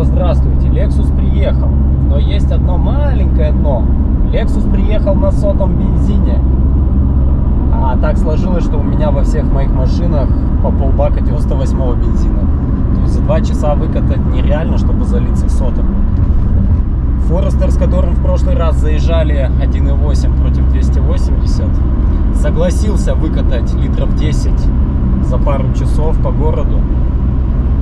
снова здравствуйте. Lexus приехал, но есть одно маленькое но. Lexus приехал на сотом бензине. А так сложилось, что у меня во всех моих машинах по полбака 98-го бензина. То есть за 2 часа выкатать нереально, чтобы залиться сотым. Forester, с которым в прошлый раз заезжали 1.8 против 280, согласился выкатать литров 10 за пару часов по городу.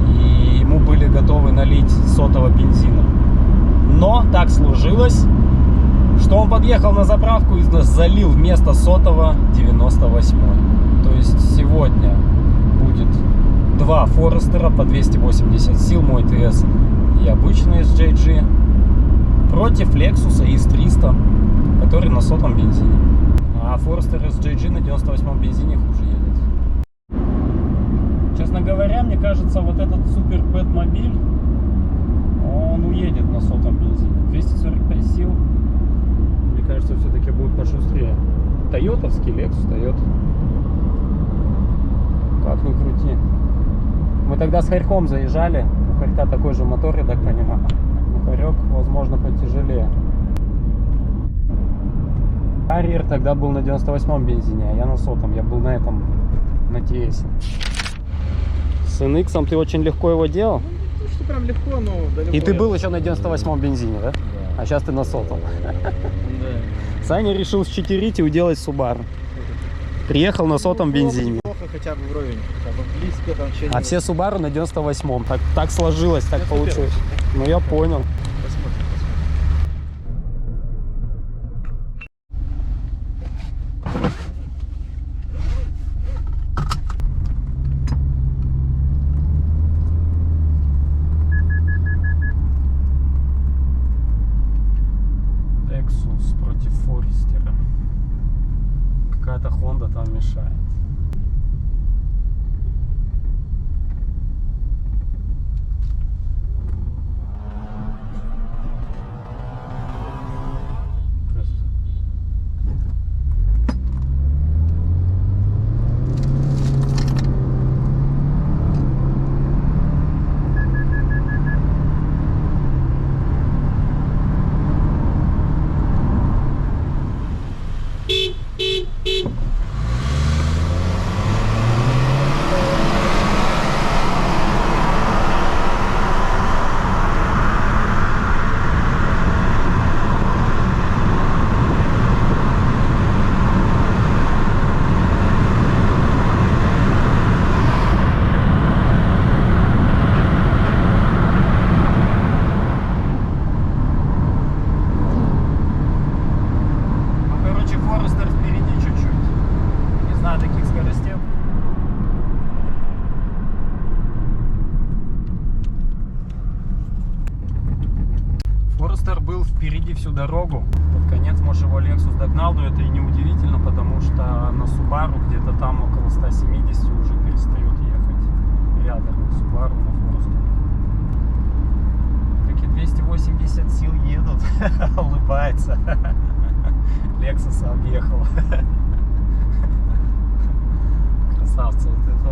И ему были готовы налить сотого бензина. Но так сложилось, что он подъехал на заправку и залил вместо сотого 98. То есть сегодня будет 2 Форестера по 280 сил, мой ТС и обычный SJG, против Lexus ES300, который на сотом бензине. А Forester SJG на 98 бензине хуже едет. Честно говоря, мне кажется, вот этот супер Пэт-мобиль, он уедет на сотом бензине. 245 сил, мне кажется, все-таки будет пошустрее. Тойотовский Lexus, Toyota. Как ни крути. Мы тогда с Харьком заезжали. У Харька такой же мотор, я так понимаю. Но Харек, возможно, потяжелее. Harrier тогда был на 98 бензине, а я на сотом. Я был на этом, на ТС. С NX ты очень легко его делал? Ну, что прям легко, но далеко. И ты был еще на 98 бензине, да? Да. А сейчас ты на сотом. Да. Саня решил считерить и уделать Subaru. Приехал на сотом бензине. Плохо хотя бы вровень, хотя бы близко там что-нибудь. А все Subaru на 98-м. Так сложилось, так получилось. Ну я понял. Посмотрим. Lexus против Forester. Какая-то Honda там мешает. Forester был впереди всю дорогу. Под конец, может, его Lexus догнал, но это и не удивительно, потому что на Subaru где-то там около 170 уже перестает ехать рядом Subaru на Forester. Такие 280 сил едут, улыбается. Lexus объехал. Красавцы вот это.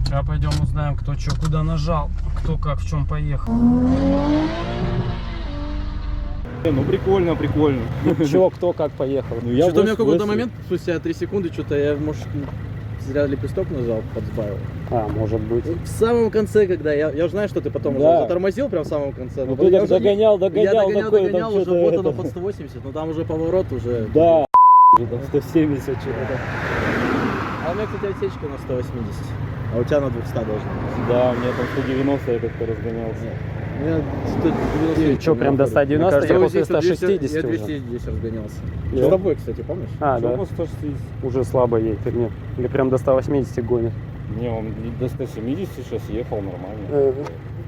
Сейчас пойдем узнаем, кто что куда нажал, кто как в чем поехал. Ну прикольно, прикольно. Че, кто как поехал. Ну, я Что-то у меня в какой-то 8. момент, спустя 3 секунды, что-то я, может, зря лепесток нажал, подсбавил. А, может быть. В самом конце, когда я уже знаю, что ты потом Да. уже затормозил прям в самом конце. Ну но ты я так уже догонял, я такой, там уже что-то вот оно это. под 180, но там уже поворот уже. Да, уже там 170 что-то. А у меня, кстати, отсечка на 180, а у тебя на 200 должна быть. Да, у меня там 190 я как-то разгонялся. У меня 190. Что, прям до 190? Мне кажется, Я я после вот здесь 160 я уже. 200 здесь разгонялся. Да. С тобой, кстати, помнишь? А, да. По 160. Уже слабо едет или нет? Или прям до 180 гонит? Не, он до 170 сейчас ехал нормально.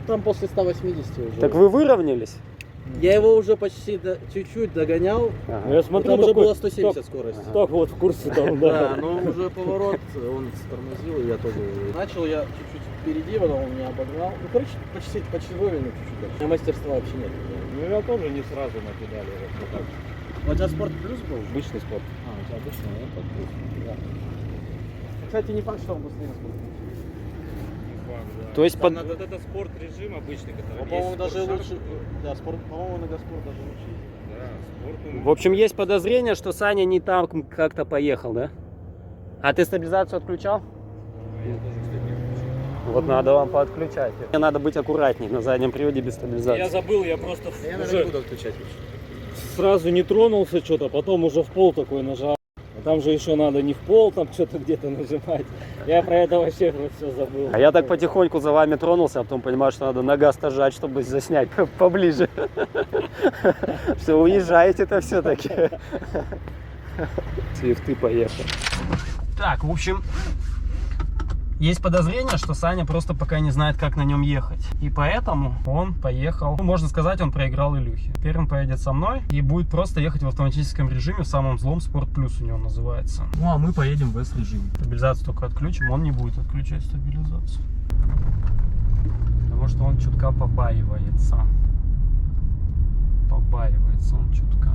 Там после 180 уже. Так вы выровнялись? Я его уже почти чуть-чуть догонял. Ну, я Но смотрю, там уже такой- было 170 скорость. Так вот в курсе там, Да, да. но уже поворот, он тормозил, и я тоже. Начал я чуть-чуть впереди, потом он меня обогнал. Ну, короче, почти вывернул чуть-чуть дальше. У меня мастерства вообще нет. Ну я тоже не сразу на педали. Вот так. У тебя спорт плюс был? Обычный спорт. А, у тебя обычно, да, плюс. Да. Кстати, не факт, что он быстрее спорт. То есть под... Вот это спорт режим обычный, который Он, по-моему, даже лучше. Да, спорт, по-моему, иногда спорт даже лучше. Да, спорт. В общем, есть подозрение, что Саня не там как-то поехал, да? А ты стабилизацию отключал? Я тоже, кстати, не включил. Вот надо вам поотключать. Мне надо быть аккуратней на заднем приводе без Я стабилизации. забыл, я просто Я, наверное, уже не буду отключать. сразу не тронулся что-то, потом уже в пол такой нажал. А там же еще надо не в пол, там что-то где-то нажимать. Я про это вообще все забыл. А я так потихоньку за вами тронулся, а потом понимаю, что надо нога стажать, чтобы заснять поближе. Все, уезжаете-то все-таки. Свифты поехали. Так, в общем, есть подозрение, что Саня просто пока не знает, как на нем ехать. И поэтому он поехал, ну, можно сказать, он проиграл Илюхе. Теперь он поедет со мной и будет просто ехать в автоматическом режиме, в самом злом, Sport Plus у него называется. Ну, а мы поедем в S-режиме. Стабилизацию только отключим, он не будет отключать стабилизацию. Потому что он чутка побаивается. Побаивается он чутка.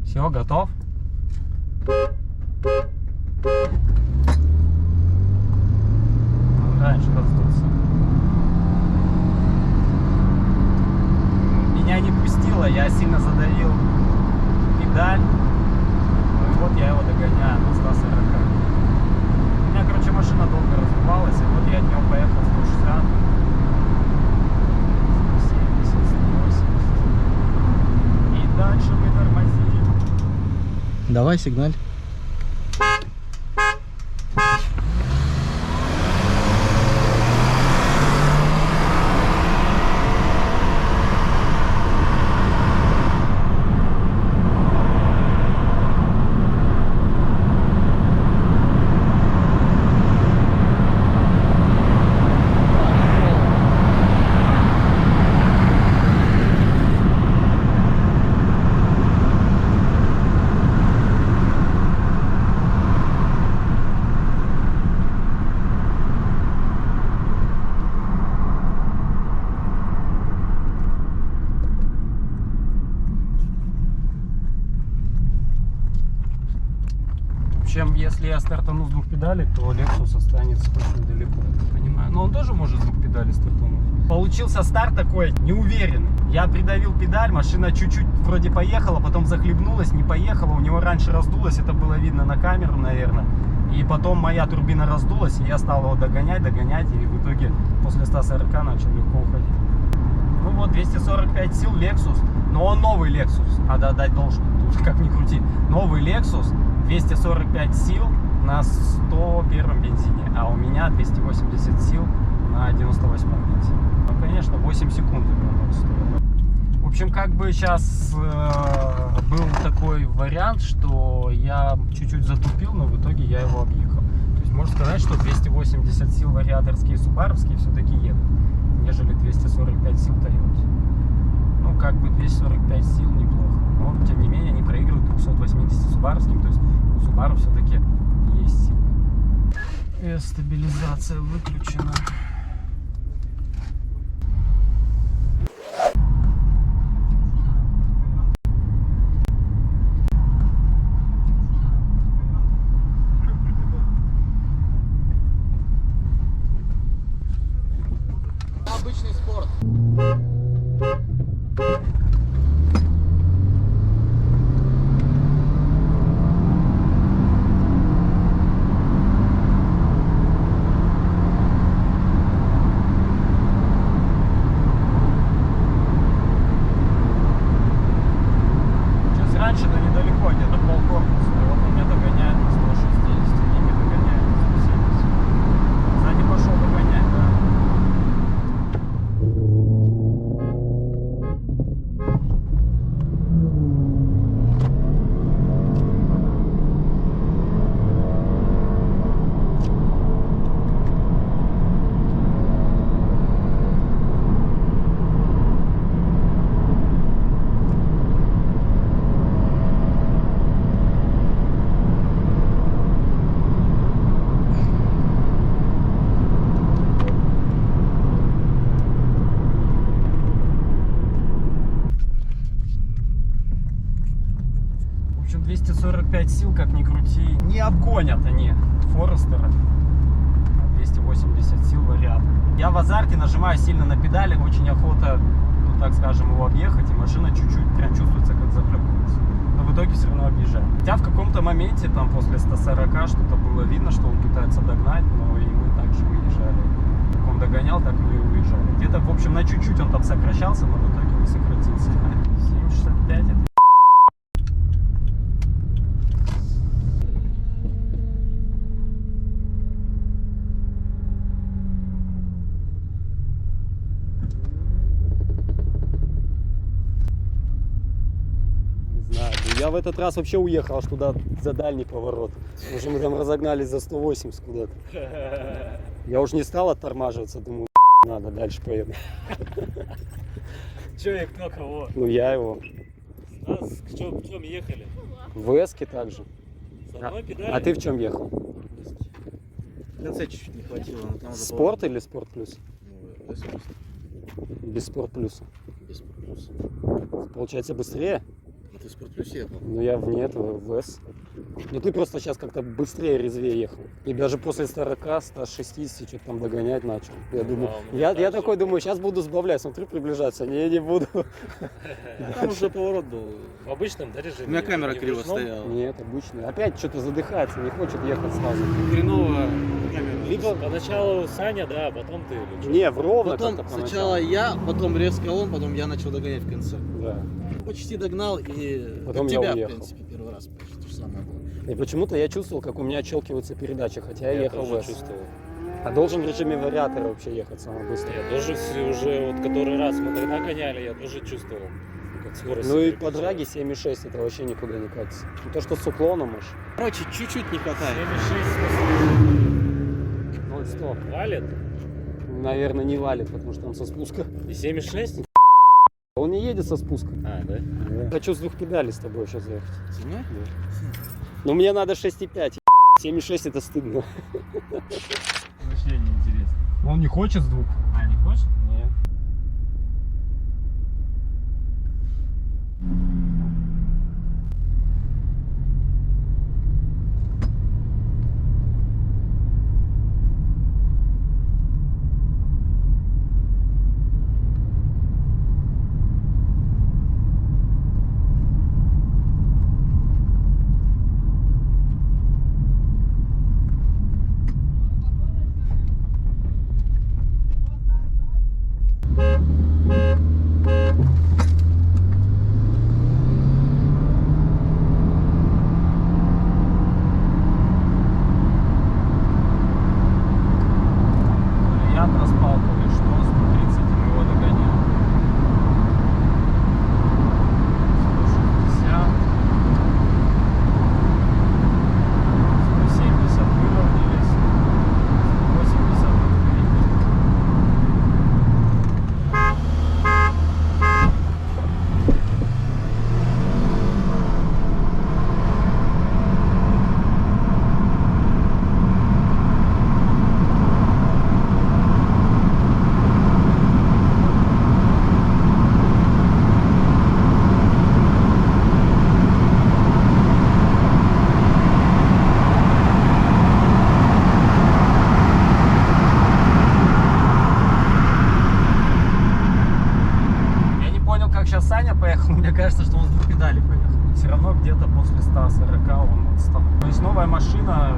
Все, готов? Он раньше раздулся. Меня не пустило, я сильно задавил педаль. Ну и вот я его догоняю на 140. У меня, короче, машина долго раздувалась, и вот я днем поехал 160. 170, 180. И дальше мы тормозили. Давай, сигналь. Чем если я стартану с двух педалей, то Lexus останется очень далеко, я так понимаю. Но он тоже может с двух педалей стартануть. Получился старт такой неуверенный. Я придавил педаль, машина чуть-чуть вроде поехала, потом захлебнулась, не поехала. У него раньше раздулась, это было видно на камеру, наверное. И потом моя турбина раздулась, и я стал его догонять, и в итоге после 140 начал легко уходить. Ну вот, 245 сил Lexus, но он новый Lexus, надо отдать должное, тут как ни крути. Новый Lexus, 245 сил на 101 бензине, а у меня 280 сил на 98 бензине. Ну, конечно, 8 секунд у него 0 стоит. В общем, как бы сейчас был такой вариант, что я чуть-чуть затупил, но в итоге я его объехал. То есть можно сказать, что 280 сил вариаторские и субаровские все-таки едут, нежели 245 сил Toyota. Ну, как бы 245 сил неплохо. Но, тем не менее, они проигрывают 280 субаровским. То есть у Subaru все-таки есть сила. Стабилизация выключена. Обычный спорт. Сейчас раньше, но недалеко, где-то полкорпуса. И вот он меня догоняет на 160. 245 сил, как ни крути, не обгонят они Форестера. 280 сил вариатор. Я в азарте нажимаю сильно на педали, очень охота, ну так скажем, его объехать, и машина чуть-чуть прям чувствуется, как захлебнулась. Но в итоге все равно объезжаю. Хотя в каком-то моменте, там после 140 что-то было видно, что он пытается догнать, но и мы также выезжали. Как он догонял, так мы и уезжали. Где-то, в общем, на чуть-чуть он там сокращался, но в итоге не сократился. 7,65 это... Я в этот раз вообще уехал аж туда за дальний поворот. Уже мы там разогнались за 180 куда-то. Я уж не стал оттормаживаться, думаю, надо, дальше поеду. Че и кто кого? Ну я его. Нас в чем ехали? В эске также. С одной педалью? А ты в чем ехал? В конце чуть-чуть не хватило, но там уже Спорт или спорт плюс? Ну, S просто Без спорт плюса. без спорт плюс. Получается быстрее? Ну, ты в спорт плюс ехал. Ну я вне этого, в С. Ну ты просто сейчас как-то быстрее, резвее ехал. И даже после 40, 160 что-то там догонять начал. Я думаю, я такой думаю, сейчас буду сбавлять, смотрю, приближаться. Не буду. Там уже поворот был. В обычном, да, режиме? У меня камера Не криво вручном? стояла. Нет, обычный. Опять что-то задыхается, не хочет ехать сразу. Хреново камера. Либо... Поначалу Саня, да, а потом ты или что? Не, ровно Потом как-то сначала поначалу. я, потом резко он, потом я начал догонять в конце. Да. Почти догнал и Потом как я тебя, уехал. в принципе, первый раз почти то же самое было. И почему-то я чувствовал, как у меня отщелкиваются передачи, хотя я ехал в тоже С. чувствовал. А должен в режиме вариатора вообще ехать самое быстрое. Я тоже уже вот который раз мы тогда гоняли, я тоже чувствовал, как скорость. Ну и по драге 7,6 это вообще никуда не катится. Ну, то, что с уклоном аж. Короче, чуть-чуть не хватает. 7,6 0,100. валит? Наверное, не валит, потому что он со спуска. И 7,6? Он не едет со спуска. А, да? Хочу с двух педалей с тобой сейчас ехать. Со мной? Но мне надо 6,5. 7,6 это стыдно. Вообще неинтересно. Он не хочет с двух. А, не хочешь? Нет. Я распал, то ли что, 130 его догонял. 160. 170 выровнялись. 180 впереди. Я не понял, как сейчас Саня поехал. Мне кажется, что он с двух педалей поехал. Все равно где-то после 140 он отстал. То есть новая машина,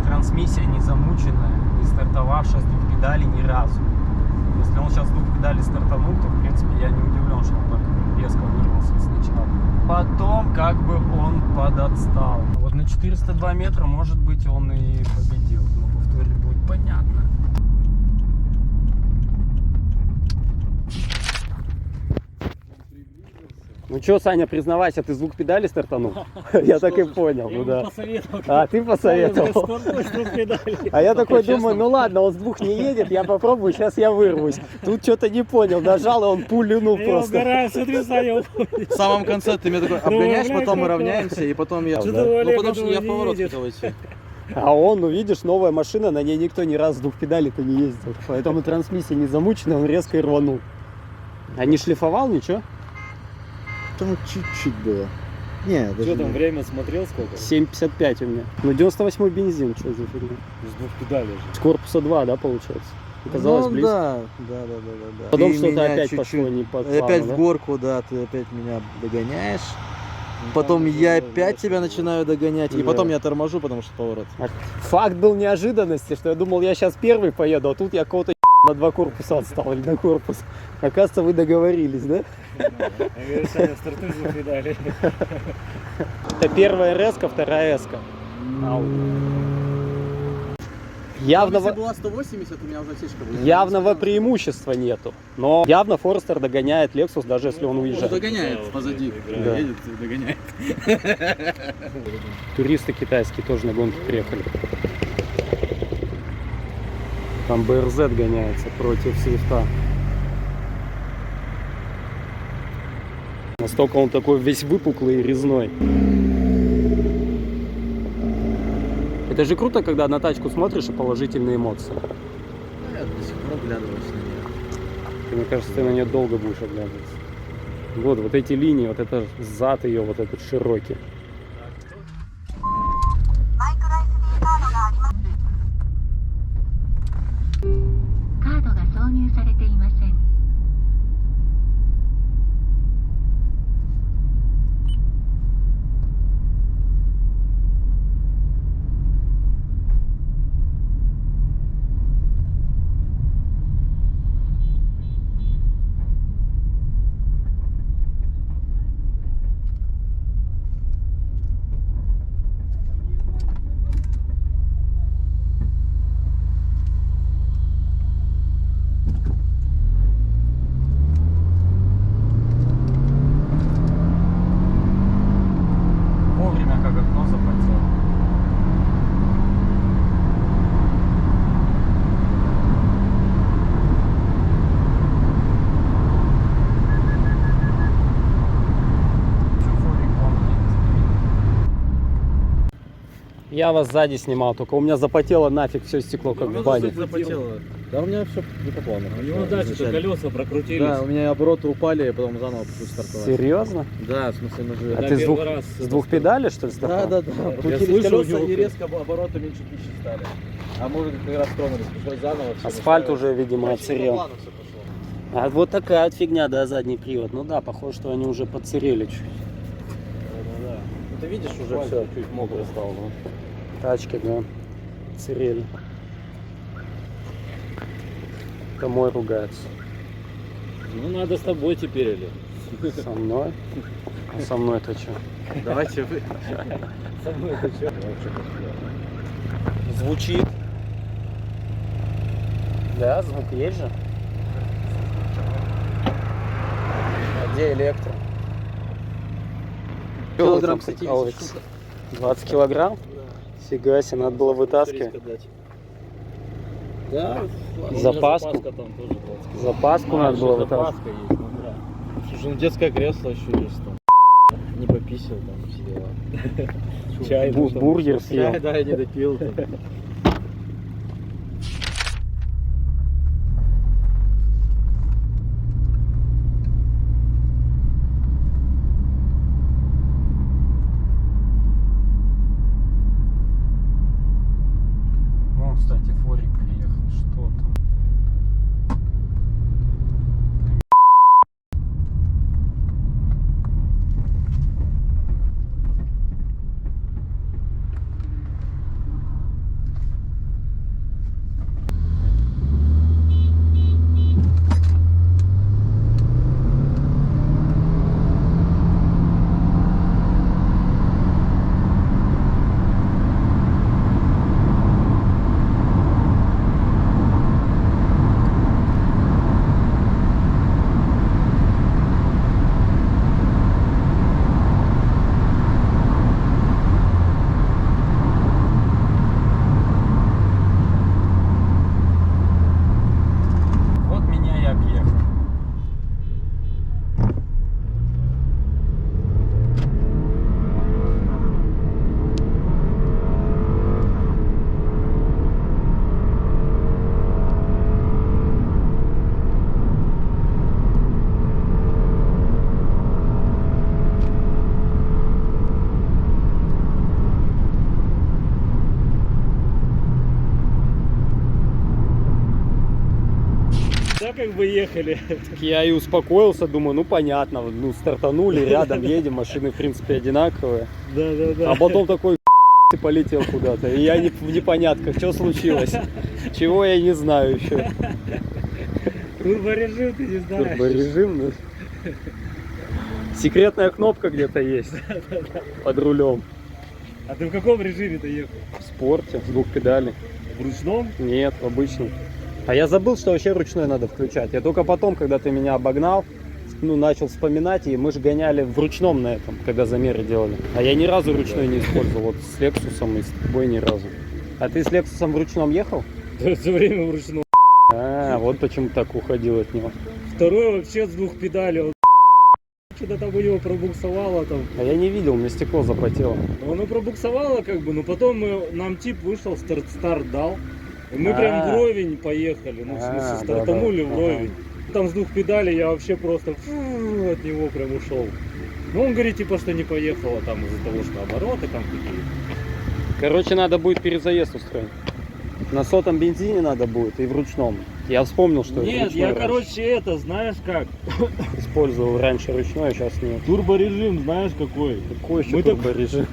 трансмиссия не замученная, не стартовавшая с двух педалей ни разу. Если он сейчас с двух педалей стартанул, то в принципе я не удивлен, что он так резко вырвался сначала. Потом как бы он подотстал. Вот на 402 метра, может быть, он и победил. Но повторить будет понятно. Ну что, Саня, признавайся, ты с двух педалей стартанул? Я так и понял, ну да. Посоветовал. А, ты посоветовал. А я такой думаю, ну ладно, он с двух не едет, я попробую, сейчас я вырвусь. Тут что-то не понял, нажал, и он пулянул просто. смотри, Саня. В самом конце ты меня такой обгоняешь, потом мы равняемся, и потом я... Да. Ну, потому что я в поворот хотел идти. А он, ну видишь, новая машина, на ней никто ни разу с двух педалей-то не ездил. Поэтому трансмиссия не замучена, он резко и рванул. А не шлифовал ничего? Там чуть-чуть было. Не, Что там, время смотрел сколько? 7,55 у меня. Ну 98 бензин, что за фигня? С двух педалей же. С корпуса 2, да, получается? Оказалось ну, близко. Да. Потом Ты что-то меня опять чуть-чуть- пошло не по Опять плану, в да? горку, да, ты опять меня догоняешь. Ну, Потом там я уже опять дальше тебя было. начинаю догонять. И Да. потом я торможу, потому что поворот. Факт был неожиданности, что я думал, я сейчас первый поеду, а тут я кого-то на 2 корпуса отстал или на корпус. Оказывается, вы договорились, да? Я говорю, Саня, стартуй с двух педалей. Это первая РС-ка, вторая С-ка. Явного, была 180, у меня уже отсечка была. явного преимущества нету. Но явно Форестер догоняет Lexus, даже если он уезжает. Догоняет позади. Да. Едет и догоняет. Туристы китайские тоже на гонки приехали. Там БРЗ гоняется против Свифта. Настолько он такой весь выпуклый и резной. Это же круто, когда на тачку смотришь и положительные эмоции. Я до сих пор оглядываюсь на нее. Мне кажется, ты на нее долго будешь оглядываться. Вот эти линии, вот это зад ее, вот этот широкий. マイクロ SD カードがあります。カードが挿入されていません。 Вовремя как окно запотело. Я вас сзади снимал, только у меня запотело нафиг все стекло, как в бане. Запотело. Да, у меня все не по плану. У него дальше колеса прокрутились. Да, у меня обороты упали, и потом заново пришлось стартовать. Серьезно? Да, в смысле, мы же... А Да, ты с первый двух, раз с это двух стало. педалей, что ли, стартовал? Да. Я Крутились слышал, у колеса, него и резко обороты меньше 1000 стали. А мы как раз тронулись, пришлось заново все. Асфальт уже, видимо, Короче, не по отсырел. плану всё пошло. А вот такая вот фигня, да, задний привод. Ну да, похоже, что они уже подсырели чуть. Да. Ну, ты видишь, уже Асфальт все. чуть мокрый стал, да. Тачки, да, цирели. Это мой ругается. Ну надо с тобой теперь или? Со мной? А со мной-то что? Давайте вы. Со мной это что? Звучит. Да, звук есть же. А где электро? Килограмм Там 70 прикалывается? штука. 20 килограмм? Фига себе, надо было вытаскивать. Да? Запаску? Запаска там тоже 20 Запаску надо было вытаскивать. Запаска есть, ну да. Слушай, ну детское кресло еще есть там. Не пописал там все дела. Чай, ну, там. Бургер съел. Да, я не допил там. Вон, кстати, Форик приехал. Что там? Да, как бы ехали. Так я и успокоился, думаю, ну понятно, ну стартанули, рядом едем, машины в принципе одинаковые. Да. А потом такой ты полетел куда-то, и я в непонятках, что случилось, чего я не знаю еще. Турборежим ты не знаешь. Турборежим, ну. Секретная кнопка где-то есть под рулем. А ты в каком режиме-то ехал? В спорте, с 2 педалей. В ручном? Нет, в обычном. А я забыл, что вообще ручной надо включать. Я только потом, когда ты меня обогнал, ну, начал вспоминать, и мы же гоняли в ручном на этом, когда замеры делали. А я ни разу ручной не использовал, вот с Лексусом и с тобой ни разу. А ты с Лексусом в ручном ехал? Все время в ручном. А, вот почему так уходил от него. Второй вообще с 2 педалей. Он что-то там у него пробуксовало там. А я не видел, мне стекло запотело. Оно пробуксовало как бы, но потом нам тип вышел, старт дал. И мы А. прям вровень поехали. Ну, в смысле, стартанули да-да. вровень. Там с 2 педалей я вообще просто от него прям ушел. Ну, он говорит, типа, что не поехало там из-за того, что обороты там какие-то. Короче, надо будет перезаезд устроить. На 100-м бензине надо будет и в ручном. Я вспомнил, что Нет, ручной я, раньше короче, это, знаешь как? использовал раньше ручной, а сейчас нет. Турборежим, знаешь какой? Какой еще Мы так- турборежим?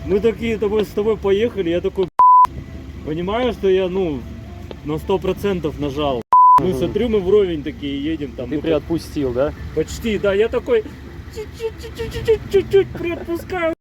Мы такие с тобой поехали, я такой, понимаю, что я, ну, на 100% нажал. Мы смотрю, мы вровень такие едем там. Ты ну, приотпустил, да? почти, да, я такой чуть-чуть приотпускаю.